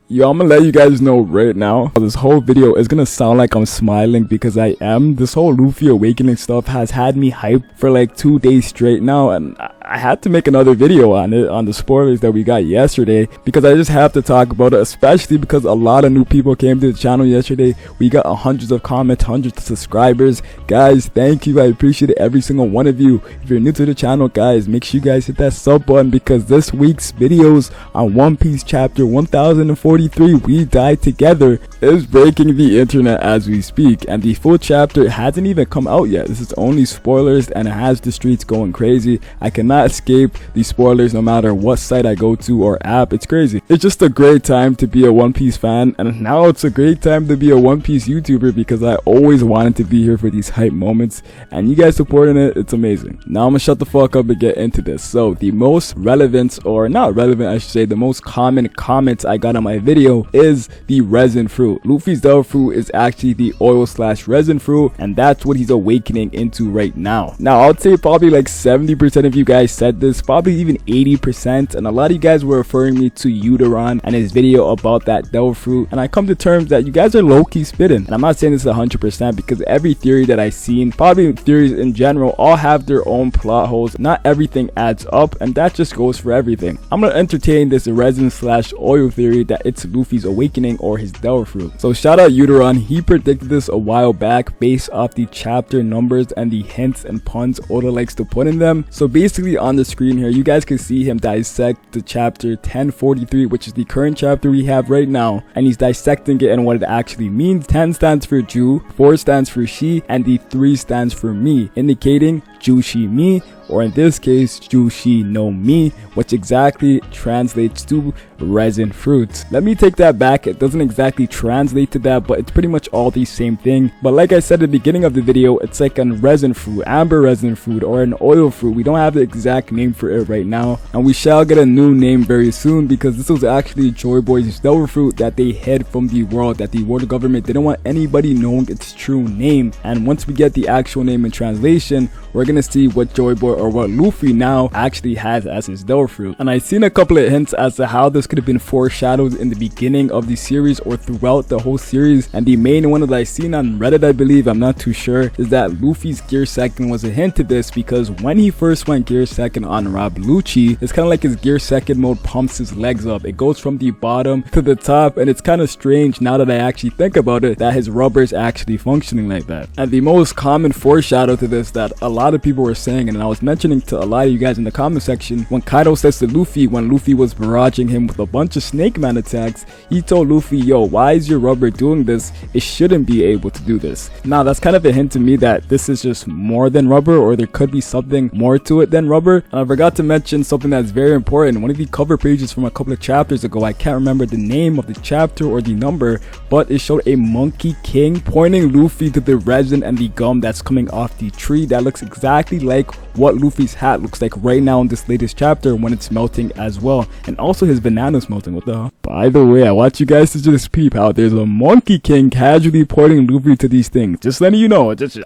Yo, I'm gonna let you guys know right now, this whole video is gonna sound like I'm smiling because I am. This whole Luffy awakening stuff has had me hyped for like 2 days straight now, and I had to make another video on it, on the spoilers that we got yesterday, because I just have to talk about it, especially because a lot of new people came to the channel yesterday. We got hundreds of comments, hundreds of subscribers. Guys, thank you. I appreciate it, every single one of you. If you're new to the channel, guys, make sure you guys hit that sub button, because this week's videos on One Piece chapter 1043, We Die Together, is breaking the internet as we speak, and the full chapter hasn't even come out yet. This is only spoilers, and it has the streets going crazy. I cannot escape the spoilers no matter what site I go to or app. It's crazy. It's just a great time to be a One Piece fan, and now it's a great time to be a One Piece YouTuber, because I always wanted to be here for these hype moments, and you guys supporting it, it's amazing. Now I'm gonna shut the fuck up and get into this. So the most relevant, or not relevant I should say, the most common comments I got on my video is the resin fruit. Luffy's devil fruit is actually the oil / resin fruit, and that's what he's awakening into right now. Now I'll say probably like 70% of you guys said this, probably even 80%, and a lot of you guys were referring me to Uteron and his video about that devil fruit, and I come to terms that you guys are low-key spitting. And I'm not saying this is 100%, because every theory that I've seen, probably theories in general, all have their own plot holes. Not everything adds up, and that just goes for everything. I'm gonna entertain this resin / oil theory that it's Luffy's awakening or his devil fruit. So shout out Uteron, he predicted this a while back based off the chapter numbers and the hints and puns Oda likes to put in them. So basically on the screen here, you guys can see him dissect the chapter 1043, which is the current chapter we have right now, and he's dissecting it and what it actually means. 10 stands for Ju, 4 stands for Shi, and the 3 stands for Me, indicating Jushi Me, or in this case Jushi no Mi, which exactly translates to resin fruit. Let me take that back, it doesn't exactly translate to that, but it's pretty much all the same thing. But like I said at the beginning of the video, it's like a resin fruit, amber resin fruit, or an oil fruit. We don't have the exact name for it right now, and we shall get a new name very soon, because this was actually Joy Boy's devil fruit that they hid from the world, that the world government didn't want anybody knowing its true name. And once we get the actual name in translation, we're gonna see what Joy Boy, or what Luffy now actually has as his devil fruit. And I've seen a couple of hints as to how this could have been foreshadowed in the beginning of the series or throughout the whole series, and the main one that I've seen on Reddit, I believe, I'm not too sure, is that Luffy's Gear Second was a hint to this, because when he first went Gear Second on Rob Lucci, it's kind of like his Gear Second mode pumps his legs up. It goes from the bottom to the top, and it's kind of strange now that I actually think about it that his rubber is actually functioning like that. And the most common foreshadow to this that a lot of people were saying, and I was mentioning to a lot of you guys in the comment section, when Kaido says to Luffy, when Luffy was barraging him with a bunch of Snake Man attacks, he told Luffy, yo, why is your rubber doing this? It shouldn't be able to do this. Now that's kind of a hint to me that this is just more than rubber, or there could be something more to it than rubber. And I forgot to mention something that's very important. One of the cover pages from a couple of chapters ago, I can't remember the name of the chapter or the number, but it showed a Monkey King pointing Luffy to the resin and the gum that's coming off the tree that looks exactly like what Luffy's hat looks like right now in this latest chapter when it's melting as well, and also his banana's melting. What the hell? By the way, I want you guys to just peep how there's a Monkey King casually pointing Luffy to these things. Just letting you know, just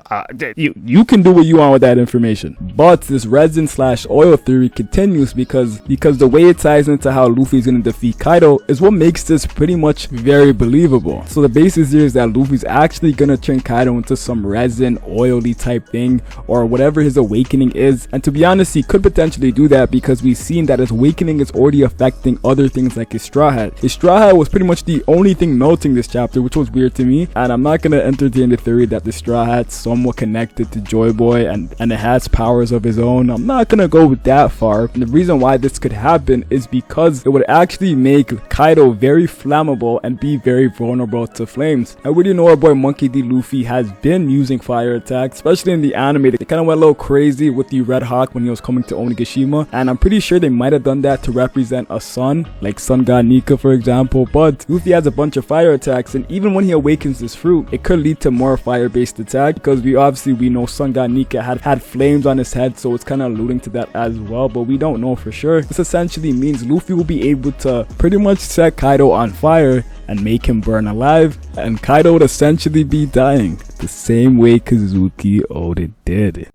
you can do what you want with that information. But this resin / oil theory continues, because the way it ties into how Luffy's gonna defeat Kaido is what makes this pretty much very believable. So the basis here is that Luffy's actually gonna turn Kaido into some resin oily type thing, or whatever his awakening is. And to be honest, he could potentially do that, because we've seen that his awakening is already affecting other things like his straw hat. His straw hat was pretty much the only thing melting this chapter, which was weird to me, and I'm not gonna entertain the theory that the straw hat's somewhat connected to Joy Boy and it has powers of his own. I'm not gonna go that far, and the reason why this could happen is because it would actually make Kaido very flammable and be very vulnerable to flames. And we know our boy Monkey D. Luffy has been using fire attacks, especially in the anime. They kind of went a little crazy with the Red Hawk when he was coming to Onigashima, and I'm pretty sure they might have done that to represent a sun, like Sun God Nika for example. But Luffy has a bunch of fire attacks, and even when he awakens this fruit, it could lead to more fire-based attack, because we know Sun God Nika had flames on his head, so it's kind of alluding to that as well, but we don't know for sure. This essentially means Luffy will be able to pretty much set Kaido on fire and make him burn alive, and Kaido would essentially be dying the same way Kazuki Oda did.